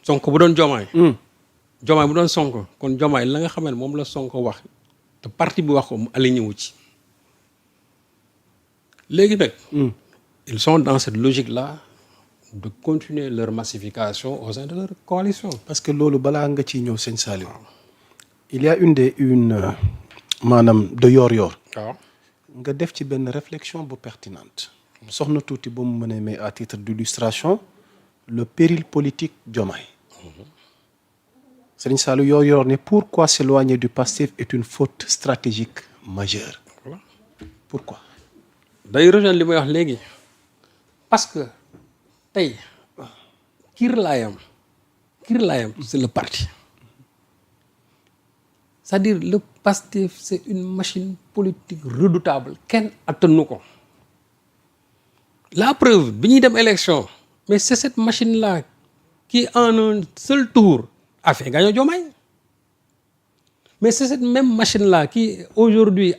Sonko bu doon Diomaye. Diomaye bu doon Sonko kon Diomaye la nga xam ne moom la Sonko wax te parti bi wax ko mu aligné wu ci léegi nag. Ils sont dans cette logique-là de continuer leur massification au sein de leur coalition. parce que loolu balaa nga ciy ñëw sëñ Saliou il y a une maanaam de yor-yor. waaw nga def ci benn réflexion bu pertinente. soxna tuuti ba mu mënee mais à titre d'illustration le péril politique Diomaye. Sëñ Saliou yor-yor ne pourquoi s'éloigner du Pastef est une faute stratégique majeure. voilà pourquoi. day rejoindre li may wax léegi parce que tey kiir laayam c'est le parti c'est-à-dire le Pastef c'est une machine politique redoutable kenn attanu ko la preuve bi ñuy dem élection mais c'est cette machine-là qui en un seul tour a fait gagner Diomaye mais c'est cette même machine-là qui aujourd'hui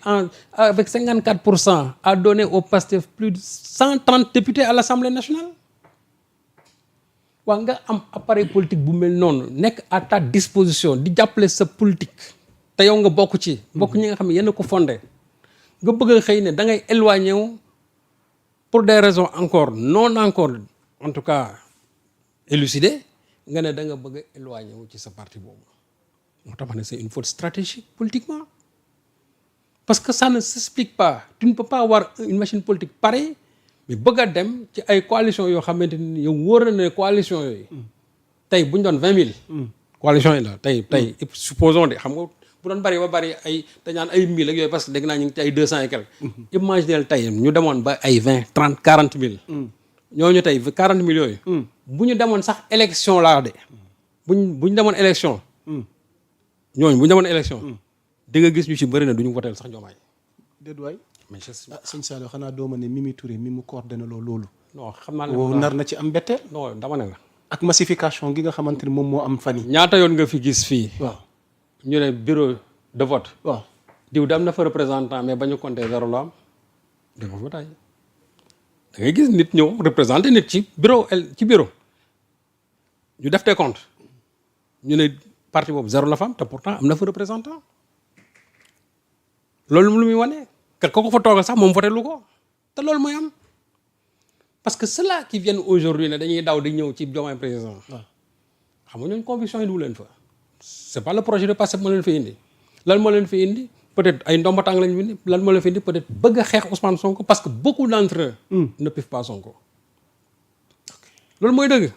avec 54% a donné au Pastef plus de 130 députés à l'Assemblée nationale waa nga am appareil politique bu mel noonu nekk à ta disposition di jàppale sa politique te yow nga bokk ci bokk ñi nga xam ne yéen a ko fondé nga bëgg a xëy ne da ngay éloigné wu pour des raisons encore en tout cas élucidées nga ne da nga bëgg a éloigné wu ci sa parti boobu moo tax ma ne c'est une faute stratégique politiquement parce que ça ne s'explique pas tu ne peux pas avoir une machine politique pareille mais bëgg a dem ci ay coalition yoo xamante ni yow wóor na ne coalition yooyu tey bu ñu doon 20 000 coalition yi la tey supposons de xam nga bu doon bari ba bari ay dañaan ay 1000 ak yooyu parce que dégg naa ñu ngi ci ay 200 et quelques imaginez tey ñu demoon ba ay 20 30 40 000 ñooñu tey 40 000 yooyu bu ñu demoon sax élection laa de bu ñu demoon élection ñooñu bu ñu demoon élection di nga gis ñu ci bëri na du ñu woteel sax Diomaye déet waay. mais sëñ Saliou xanaa dooma ne Mimi Touré mi mu coordonné loolu. non xam naa ne nar na ci am mbetteel. non dama ne la. ak massification gi nga xamante ni moom moo am fan yi. ñaata yoon nga fi gis fii. waaw ñu ne bureau de vote. waaw diw dem na fa représentant mais ba ñu compté zéro la am dégg nga fa tey da ngay gis nit ñëw représenté nit ci bureau ñu def te compte ñu ne parti boobu zéro la fa am te pourtant am na fa représentant loolu lu muy wane. kat ko fa toogal sax moom voté lu ko te loolu mooy am parce que ceux-là qui viennent aujourd'hui ne dañuy daw di ñëw ci Diomaye président xam nga ñooñu conviction yi du leen fa c'est pas le projet de Pastef moo leen fi indi lan moo leen fi indi peut-être ay ndomba tàng lañu indi lan moo leen fi indi peut-être bëgg a xeex Ousmane Sonko parce que beaucoup d'entre eux ne peuvent pas Sonko loolu mooy dëgg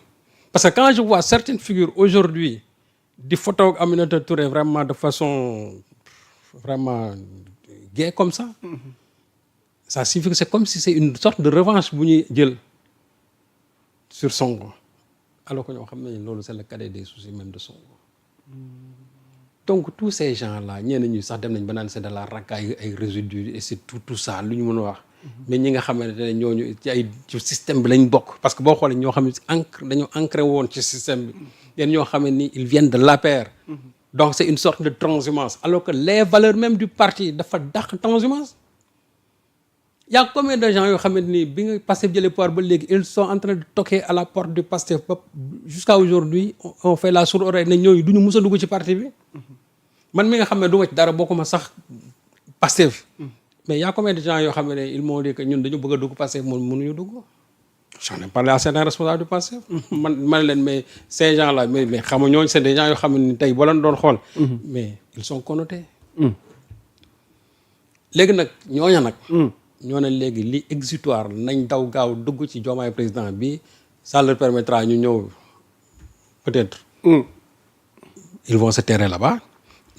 parce que quand je vois certaines figures aujourd'hui di photo ak Aminata Touré vraiment de façon vraiment gay comme ça ça signifie que c'est comme si c'est une sorte de revanche bu ñuy jël sur Sonko alors que ñoo xam ne loolu c'est le cadet des soucis même de Sonko donc tous ces gens là ñenn ñi sax dem nañ ba naan c'est de la racaille ay résidus et c'est tout ça lu ñu mën a wax mais ñi nga xamante ne ñooñu ci système bi lañ bokk parce que boo xoolee ñoo xam ne dañoo ancré woon ci système bi yéen ñoo xam ne ni ils viennent de l'APR donc c'est une sorte de transhumance alors que les valeurs même du parti dafa dàq transhumance y a combien de gens yoo xamante ni bi nga Pastef jëlee pouvoir ba léegi ils sont en train de toquer à la porte du Pastef ba jusqu'à aujourd'hui on fait la sourde oreille ne ñooñu du ñu mus a dugg ci parti bi man mi nga xam ne du ma ci dara bokkuma sax Pastef mais y a combien de gens yoo xam ne ils m'ont dit que ñun dañu bëgg a dugg Pastef mënuñu dugg j'en ai parlé à certains responsables du Pastef man leen mais ces gens là mais xam nga ñooñu c'est des gens yoo xam ne tey boo leen doon xool mais ils sont connotés léegi nag ñooña nag ñoo ne léegi li exutoire nañ daw gaaw dugg ci Diomaye président bi ça leur permettra ñu ñëw peut-être ils vont se terrer là-bas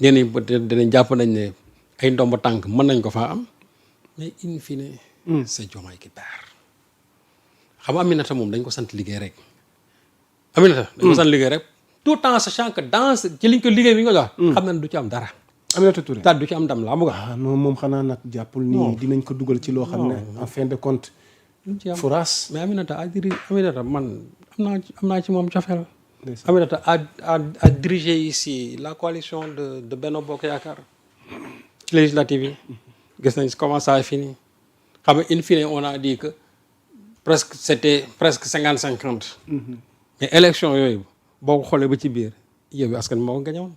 ñenn ñi peut-être dinañ jàpp nañ ne ay ndomba tànk mën nañ ko faa am mais in fine c'est Diomaye qui perd xam nga Aminata moom dañ ko sant liggéey rek Aminata dañ ko sant liggéey rek tout en sachant que dans ci liñ ko liggéey bi ñu ko jox xam na ne du ci am dara Aminata Touré taat du ci am ndam la mu nga non moom xanaa nag jàppul nii dinañ ko dugal ci loo xam ne en fin de compte foras mais Aminata man am naa ci moom cofeel Aminata a dirigé ici la coalition de Benno Bokk Yaakaar ci législative yi gis nañ comment ça a fini xam nga in fine on a dit que c'était presque 50-50 mais élection yooyu boo ko xoolee ba ci biir Yewwi Askan Wi moo ko gañoon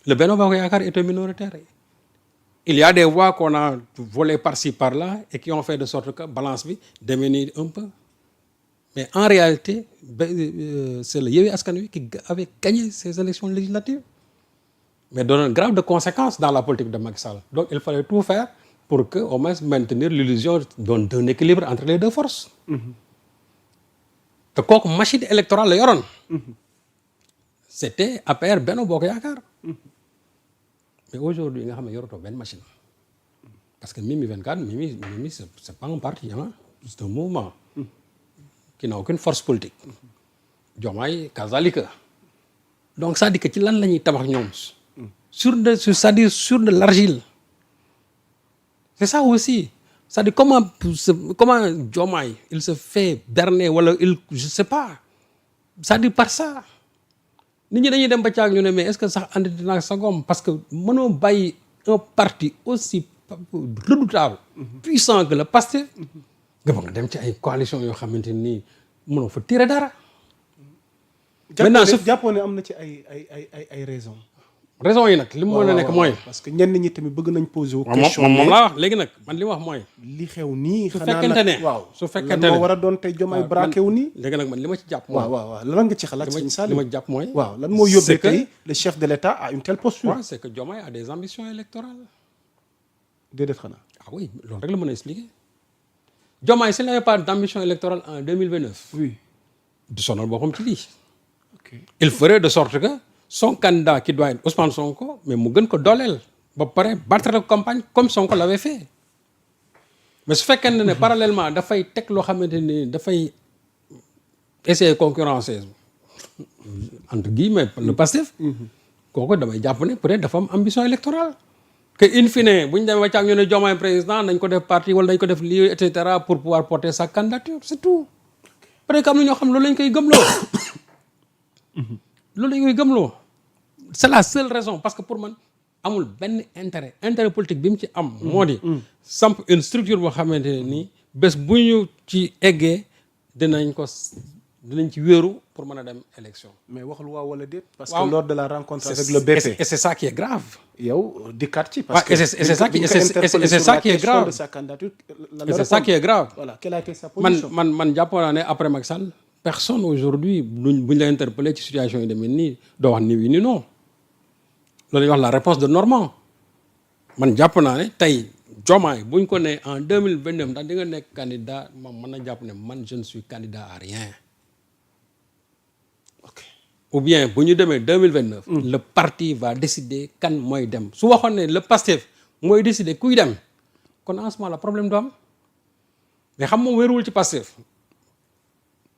le Benno Bokk Yaakaar était minoritaire. Il y a des voix qu'on a volées par-ci par-là et qui ont fait de sorte que balance bi diminue un peu. Mais en réalité, c'est le Yewwi Askan Wi qui avait gagné ces élections législatives. Mais donne grave de conséquences dans la politique de Macky Sall. Donc il fallait tout faire pour que au moins maintenir l'illusion d'un équilibre entre les deux forces. te kooku machine électorale la yoroon. C'était APR Benno Bokk Yaakaar. Mais aujourd'hui nga xam ne yoratoo benn machine. Parce que Mimi 24 Mimi c'est pas un parti hein, c'est un mouvement. qui n'a aucune force politique. Diomaye kazalika. Donc ça dit que ci lan la ñuy tabax ñoom c'est-à-dire sur de l'argile. C'est ça aussi. C'est-à-dire comment Diomaye il se fait berner wala je sais pas. C'est-à-dire par ça. nit ñi dañuy dem ba caag ñu ne mais est-ce que sax andi dina sagom parce que mënoo bàyyi un parti aussi redoutable. puissant que le Pastef. nga bëgg nga dem ci ay coalition yoo xamante ni mënoo fa tirer dara. maintenant jàppoo ne am na ci ay raisons. raison yi nag li mu mën a nekk mooy. parce que ñenn ñi tamit bëgg nañ poser wu. question moom laa wax léegi nag man li ma wax mooy. li xew nii. su fekkente ne waaw su fekkente ne moo war a doon tey Diomaye braqué wu nii. léegi nag man li ma ci jàpp. mooy waaw lan nga ci xalaat sëñ Saliou li ma jàpp mooy. waaw lan moo yóbbee tey le chef de l'État à une telle posture. waaw c'est que Diomaye a des ambitions électorales. déedéet xanaa. ah oui loolu rek la mën a expliquer. Diomaye s'il n'avait pas d'ambition électorale en 2029. oui. du sonal boppam ci lii. ok il ferait de sorte que son candidat qui doit être Ousmane Sonko mais mu gën ko dooleel ba pare battre la campagne comme Sonko l'avait fait mais su fekkee ne parallèlement dafay teg loo xamante ni dafay essayer concurrencer entre guillemets le Pastef. kooku damay jàpp ne peut-être dafa am ambition électorale. que in fine bu ñu demee ba caag ñu ne Diomaye président nañ ko def parti wala nañ ko def lii et cetera pour pouvoir porter sa candidature c'est tout. peut-être que am na ñoo xam loolu lañ koy gëmloo. loolu lañ koy gëmloo. c'est la seule raison parce que pour man amul benn intérêt politique bi mu ci am. moo di samp une structure boo xamante ne nii bés bu ñu ci eggee dinañ ci wéeru pour mën a dem élection. mais waxul waaw wala déet. parce que lors de la rencontre avec le BP. et c'est ça qui est grave. yow dikkaat ci. parce que c'est ça qui est grave. de sa candidature. et c'est ça qui est grave. voilà quelle a été sa position. man jàppoon naa ne après Macky Sall personne aujourd'hui buñ la interpellé ci situation yi demee nii doo wax ni oui ni non. loolu ñuy wax la réponse de Normand man jàpp naa ne tey Diomaye buñ ko ne en 2029 ndax di nga nekk candidat moom mën na jàpp ne man je ne suis candidat à rien. ok ou bien bu ñu demee 2029. le parti va décider kan mooy dem su waxoon ne le Pastef mooy décider kuy dem kon en ce moment la problème du am mais xam moom wéeruwul ci Pastef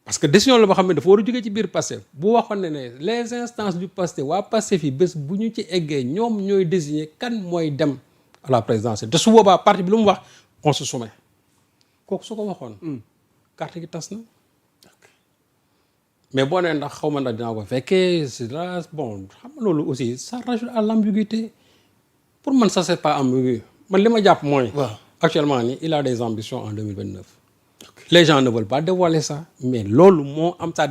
parce que décision la boo xam ne dafa war a jógee ci biir Pastef bu waxoon ne les instances du Pastef waa Pastef yi bés bu ñu ci eggee ñoom ñooy désigner kan mooy dem à la présidentielle te su boobaa parti bi lu mu wax on se soumet kooku su ko waxoon. carte gi tas na. mais boo nee ndax xaw ma ndax dinaa ko fekkee c'est là bon xam nga loolu aussi ça rajoute à l'ambiguïté pour man ça c'est pas ambigu man li ma jàpp mooy. waaw actuellement nii il a des ambitions en 2029. Les gens ne veulent pas dévoiler ça mais loolu moo am sa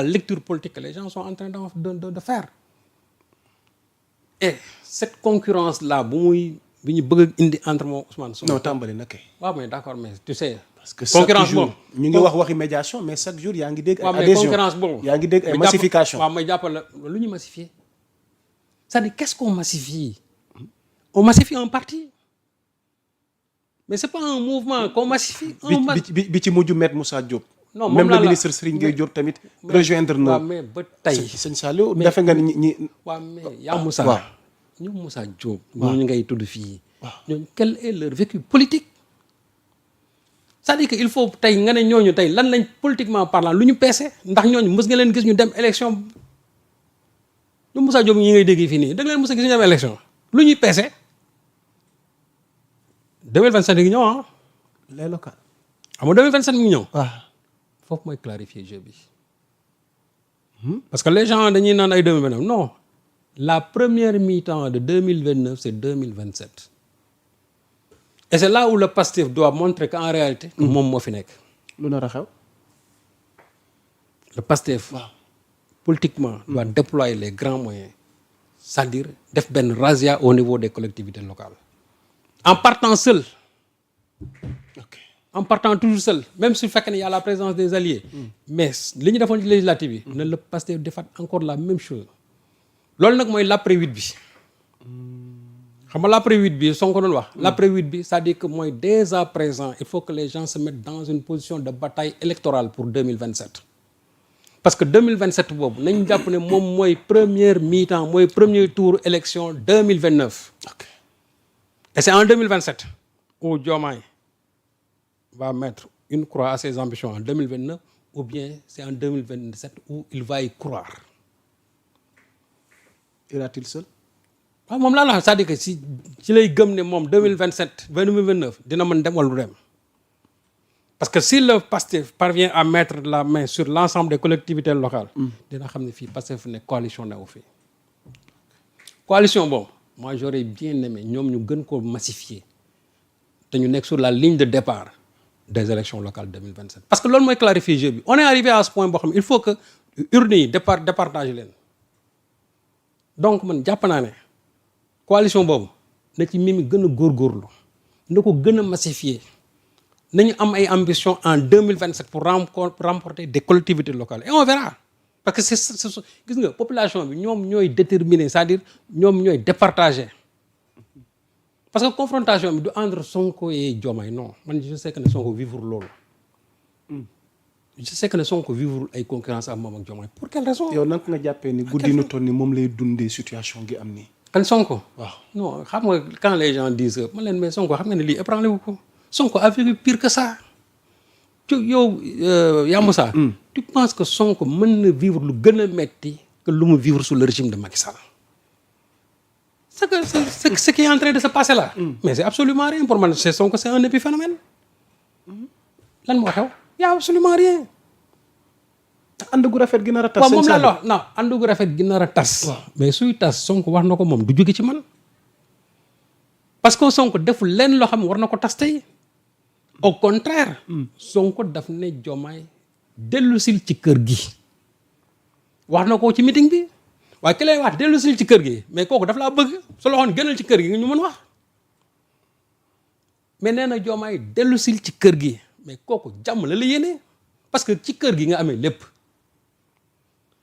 lecture politique que les gens sont en train de faire et cette concurrence là bi ñu bëgg a indi entre moom Ousmane Sonko. non tàmbali na kay. waaw mais d'accord mais tu sais. parce que concurrence boobu ñu ngi wax médiation mais chaque jour yaa ngi dégg. waaw ay mais adhésion concurrence boobu. yaa ngi dégg ay massification. waaw may jàppal la lu ñu massifier c'est-à-dire qu'est-ce qu'on massifie on massifie un parti. mais c'est pas un mouvement qu'on massifie. bi ci mujj Maître Moussa Diop. non même le ministre Serigne Gueye Diop tamit. rejoindre na waaw mais ba tey. sëñ Saliou defe nga ni ñi. waaw mais yaa Moussa. waaw ñoom Moussa Diop. ñooñu ngay tudd fii. waaw ñooñu quel est leur vécu politique. c'est-à-dire que il faut tey nga ne ñooñu tey lan lañ politiquement parlant lu ñu peese ndax ñooñu mës nga leen gis ñu dem élection ñoom Moussa Diop ñi ngay dégg fii nii da nga leen mës a gis ñu dem élection lu ñuy peese. 2027 gi ñëw ah. les locales. xam nga 2027 mi ngi ñëw. waaw foofu mooy clarifier jeu bi. parce que les gens dañuy naan ay 2029 non la première mi-temps de 2029 c'est 2027. et c'est là où le Pastef doit montrer qu'en réalité. que moom moo fi nekk. lu nar a xew. le Pastef. waaw politiquement doit déployer les grands moyens, c'est-à-dire def benn razzia au niveau des collectivités locales en partant seul. En partant toujours seul, même si il y a la présence des alliés. Mais li ñu defoon ci législative yi ne le Pastef defaat encore la même chose. loolu nag mooy l'après 8 bi. xam nga l'après 8 bi Sonko doon wax. l'après 8 bi c'est-à-dire que mooy dès à présent il faut que les gens se mettent dans une position de bataille électorale pour 2027. parce que 2027 boobu nañ jàpp ne moom mooy première mi-temps mooy premier tour élection 2029. Et c'est en 2027 où Diomaye va mettre une croix à ses ambitions en 2029 ou bien c'est en 2027 où il va y croire. Ira-t-il seul? waaw moom laa la wax c'est-à-dire que ci lay gëm ne moom 2027 2029 dina mën dem wala du dem parce que si le Pastef parvient à mettre la main sur l'ensemble des collectivités locales dina xam ne fii Pastef ne coalition newu fii coalition boobu moi j'aurais bien aimé ñoom ñu gën koo massifier te ñu nekk sur la ligne de départ des élections locales 2027 parce que loolu mooy clarifier jeu bi on est arrivé à ce point boo xam ne il faut que urnes yi départage leen donc man jàpp naa ne coalition boobu na ci Mimi gën a góorgóorlu na ko gën a massifier nañu am ay ambition en 2027 pour remporter des collectivités locales et on verra parce que c'est gis nga population bi ñoom ñooy déterminer c'est-à-dire ñoom ñooy départager parce que confrontation bi du entre Sonko et Diomaye non man je sais que ne Sonko vivre loolu je sais que ne Sonko vivre ay concurrence ak moom ak Diomaye pour quelle raison. yow nag nga jàppee ni guddi nu toll ni moom lay dundee situation gi am nii. kan Sonko. waaw non xam nga quand les gens disent man leen mais Sonko xam nga ne lii ébranlé wu ko Sonko a vécu pire que ça yow Yamoussa. tu penses que Sonko mën na vivre lu gën a metti que lu mu vivre sous le régime de Macky Sall. c'est ce qui est en train de se passer là. mais c'est absolument rien pour man c'est Sonko c'est un épiphénomène. lan moo xew y a absolument rien. ànd gu rafet gi nar a tas. waaw moom laa la wax non ànd gu rafet gi nar a tas. mais suy tas Sonko wax na ko moom du jóge ci man. parce que Sonko deful lenn loo xam ne war na ko tas tey. au contraire. Sonko daf ne Diomaye dellusil ci kër gi. wax na ko ci meeting bi. waaye ki lay wax dellusil ci kër gi mais kooku daf laa bëgg su la waxoon gënal ci kër gi ñu mën wax. mais nee na Diomaye dellusil ci kër gi mais kooku jàmm la la yéene parce que ci kër gi nga amee lépp.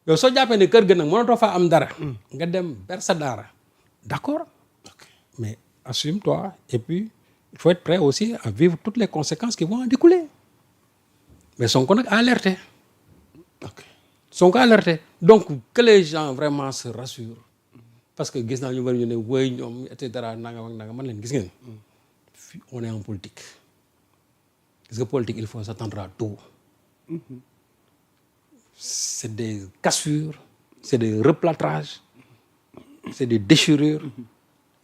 yow soo jàppee ne kër ga nag mënatoo faa am dara. nga dem ber sa daara d'accord. mais assume-toi et puis il faut être prêt aussi à vivre toutes les conséquences qui vont en découler. mais Sonko nag a alerté. Sonko a alerté donc que les gens vraiment se rassurent parce que gis naa ñu bari ñu ne woy ñoom et cetera nangam ak nangam man leen gis ngeen. fii on est en politique. gis nga politique il faut s'attendre à tout. C'est des cassures, c'est des replâtrages, c'est des déchirures,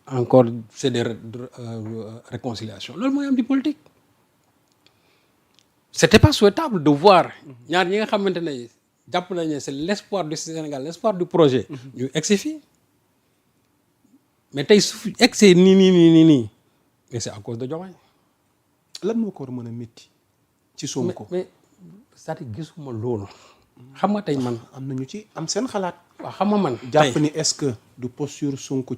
encore c'est des réconciliations. Loolu mooy am di politique. C'était pas souhaitable de voir ñaar ñi nga xamante ne jàpp nañu ne c'est l'espoir du Sénégal, l'espoir du projet. ñu egsi fii mais tey su egsee nii mais c'est à cause de Diomaye. lan moo ko war a mën a métti ci Sonko. mais c'est-à-dire gisuma loolu. xam nga tey man am na ñu ci am seen xalaat. waaw xam nga man jàpp ni est-ce que du posture Sonko